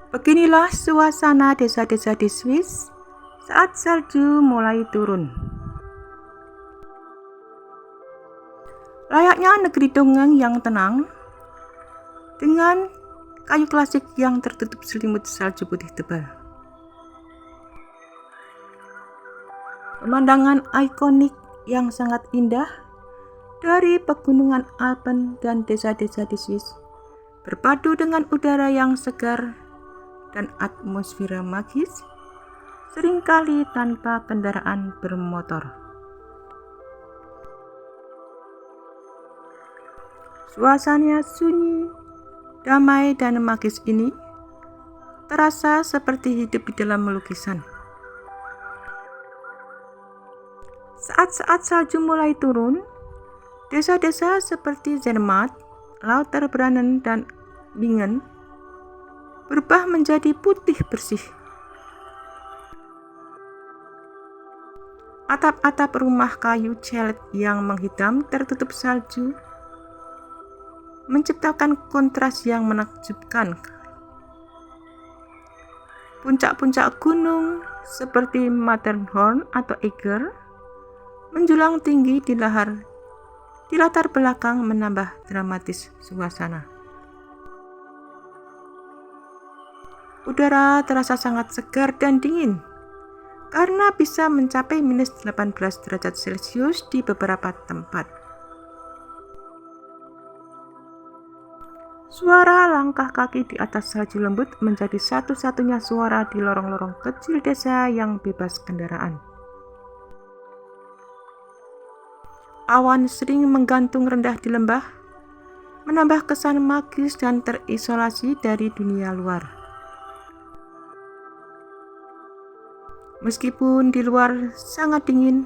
Beginilah suasana desa-desa di Swiss saat salju mulai turun. Layaknya negeri dongeng yang tenang, dengan kayu klasik yang tertutup selimut salju putih tebal. Pemandangan ikonik yang sangat indah dari pegunungan Alpen dan desa-desa di Swiss berpadu dengan udara yang segar dan atmosfer magis, seringkali tanpa kendaraan bermotor. Suasana sunyi, damai dan magis ini terasa seperti hidup di dalam lukisan. Saat-saat salju mulai turun, desa-desa seperti Zermatt, Lauterbrunnen, dan Bingen berubah menjadi putih bersih. Atap-atap rumah kayu celet yang menghitam tertutup salju menciptakan kontras yang menakjubkan. Puncak-puncak gunung seperti Matterhorn atau Eiger menjulang tinggi di latar belakang menambah dramatis suasana. Udara terasa sangat segar dan dingin karena bisa mencapai minus 18 derajat Celcius di beberapa tempat. Suara langkah kaki di atas salju lembut menjadi satu-satunya suara di lorong-lorong kecil desa yang bebas kendaraan. Awan sering menggantung rendah di lembah, menambah kesan magis dan terisolasi dari dunia luar. Meskipun di luar sangat dingin,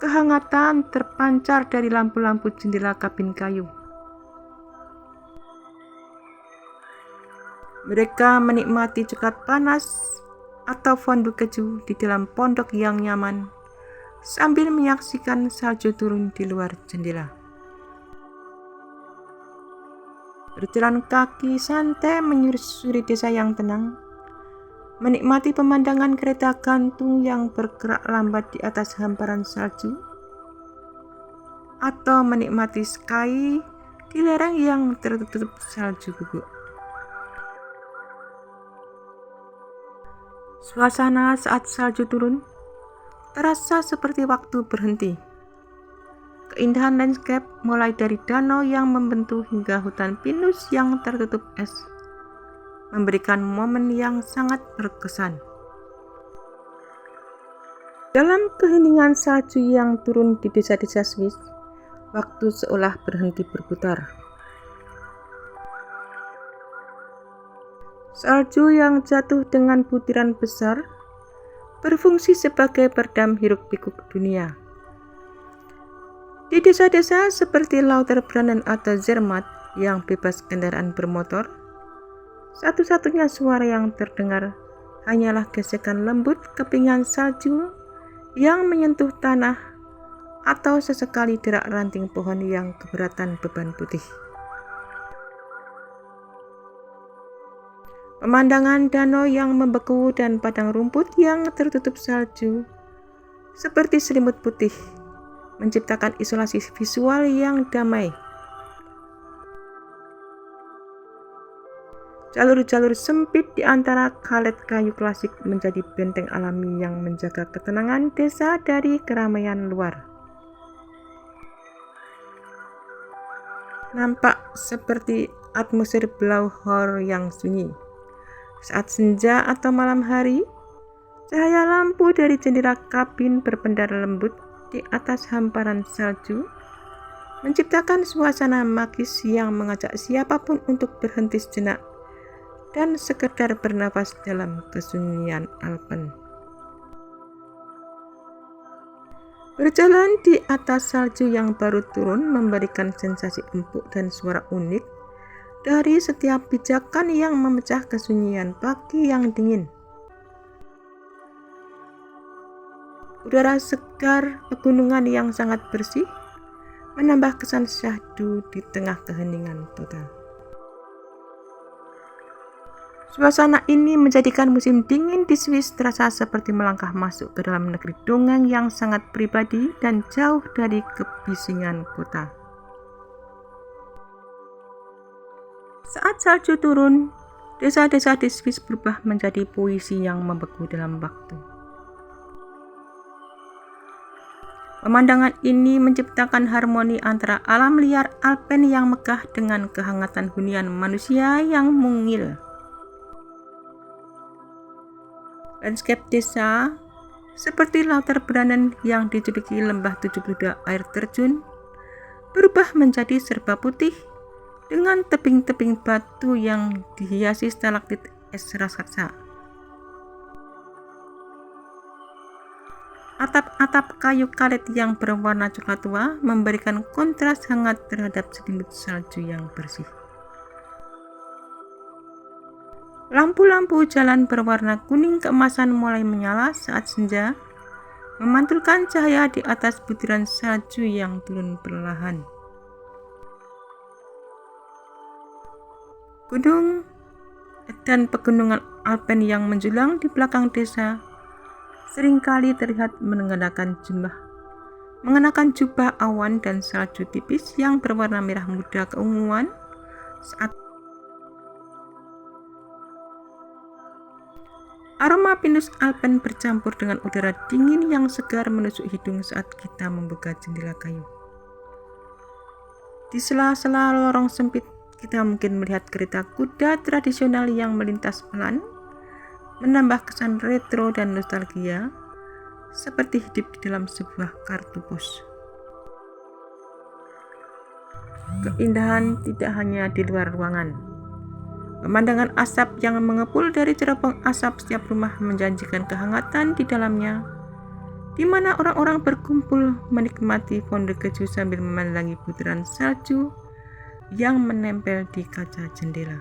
kehangatan terpancar dari lampu-lampu jendela kabin kayu. Mereka menikmati coklat panas atau fondue keju di dalam pondok yang nyaman sambil menyaksikan salju turun di luar jendela. Berjalan kaki santai menyusuri desa yang tenang, menikmati pemandangan kereta gantung yang bergerak lambat di atas hamparan salju, atau menikmati ski di lereng yang tertutup salju guguk. Suasana saat salju turun terasa seperti waktu berhenti. Keindahan landscape mulai dari danau yang membentuk hingga hutan pinus yang tertutup es memberikan momen yang sangat berkesan. Dalam keheningan salju yang turun di desa-desa Swiss, waktu seolah berhenti berputar. Salju yang jatuh dengan butiran besar berfungsi sebagai peredam hiruk-pikuk dunia. Di desa-desa seperti Lauterbrunnen atau Zermatt yang bebas kendaraan bermotor, satu-satunya suara yang terdengar hanyalah gesekan lembut kepingan salju yang menyentuh tanah atau sesekali derak ranting pohon yang keberatan beban putih. Pemandangan danau yang membeku dan padang rumput yang tertutup salju seperti selimut putih menciptakan isolasi visual yang damai. Jalur-jalur sempit di antara kalet kayu klasik menjadi benteng alami yang menjaga ketenangan desa dari keramaian luar. Nampak seperti atmosfer Blauhor yang sunyi. Saat senja atau malam hari, cahaya lampu dari jendela kabin berpendar lembut di atas hamparan salju menciptakan suasana magis yang mengajak siapapun untuk berhenti sejenak dan sekedar bernafas dalam kesunyian Alpen. Berjalan di atas salju yang baru turun memberikan sensasi empuk dan suara unik dari setiap pijakan yang memecah kesunyian pagi yang dingin. Udara segar pegunungan yang sangat bersih menambah kesan syahdu di tengah keheningan total. Suasana ini menjadikan musim dingin di Swiss terasa seperti melangkah masuk ke dalam negeri dongeng yang sangat pribadi dan jauh dari kebisingan kota. Saat salju turun, desa-desa di Swiss berubah menjadi puisi yang membeku dalam waktu. Pemandangan ini menciptakan harmoni antara alam liar Alpen yang megah dengan kehangatan hunian manusia yang mungil. Landscape desa seperti Lauter Brannen yang dijuluki lembah 72 air terjun berubah menjadi serba putih dengan tebing-tebing batu yang dihiasi stalaktit es raksasa. Atap-atap kayu karet yang berwarna coklat tua memberikan kontras hangat terhadap selimut salju yang bersih. Lampu-lampu jalan berwarna kuning keemasan mulai menyala saat senja, memantulkan cahaya di atas butiran salju yang turun perlahan. Gunung dan pegunungan Alpen yang menjulang di belakang desa seringkali terlihat mengenakan jubah awan dan salju tipis yang berwarna merah muda keunguan saat aroma pinus Alpen bercampur dengan udara dingin yang segar menusuk hidung saat kita membuka jendela kayu. Di sela-sela lorong sempit, kita mungkin melihat kereta kuda tradisional yang melintas pelan, menambah kesan retro dan nostalgia, seperti hidup di dalam sebuah kartu pos. Keindahan tidak hanya di luar ruangan. Pemandangan asap yang mengepul dari cerobong asap setiap rumah menjanjikan kehangatan di dalamnya, di mana orang-orang berkumpul menikmati fondue keju sambil memandangi butiran salju yang menempel di kaca jendela.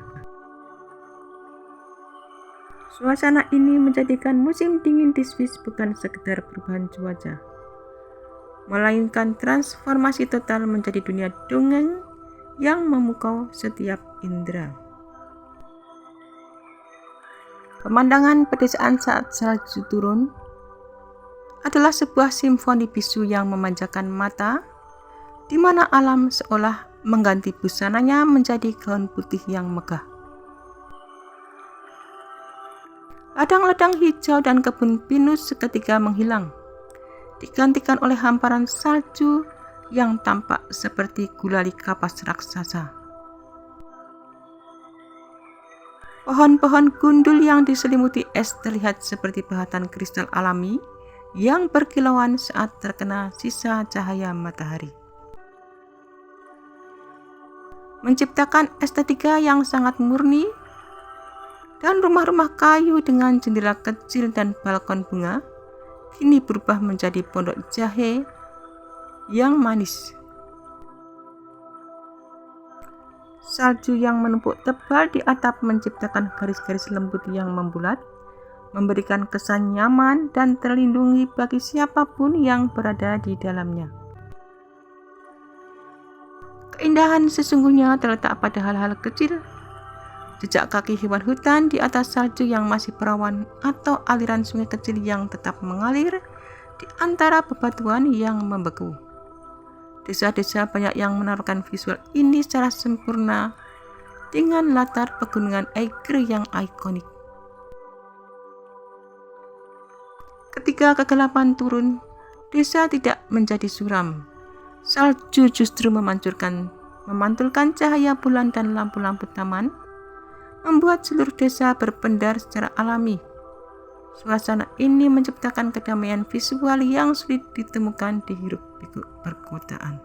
Suasana ini menjadikan musim dingin di Swiss bukan sekedar perubahan cuaca, melainkan transformasi total menjadi dunia dongeng yang memukau setiap indera. Pemandangan pedesaan saat salju turun adalah sebuah simfoni bisu yang memanjakan mata, di mana alam seolah mengganti busananya menjadi gaun putih yang megah. Ladang-ladang hijau dan kebun pinus seketika menghilang, digantikan oleh hamparan salju yang tampak seperti gulali kapas raksasa. Pohon-pohon gundul yang diselimuti es terlihat seperti pahatan kristal alami yang berkilauan saat terkena sisa cahaya matahari, menciptakan estetika yang sangat murni. Dan rumah-rumah kayu dengan jendela kecil dan balkon bunga kini berubah menjadi pondok jahe yang manis. Salju yang menumpuk tebal di atap menciptakan garis-garis lembut yang membulat, memberikan kesan nyaman dan terlindungi bagi siapapun yang berada di dalamnya. Keindahan sesungguhnya terletak pada hal-hal kecil, jejak kaki hewan hutan di atas salju yang masih perawan, atau aliran sungai kecil yang tetap mengalir di antara bebatuan yang membeku. Desa-desa banyak yang menaruhkan visual ini secara sempurna dengan latar pegunungan Eiger yang ikonik. Ketika kegelapan turun, desa tidak menjadi suram. Salju justru memantulkan cahaya bulan dan lampu-lampu taman, membuat seluruh desa berpendar secara alami. Suasana ini menciptakan kedamaian visual yang sulit ditemukan di hiruk-pikuk perkotaan.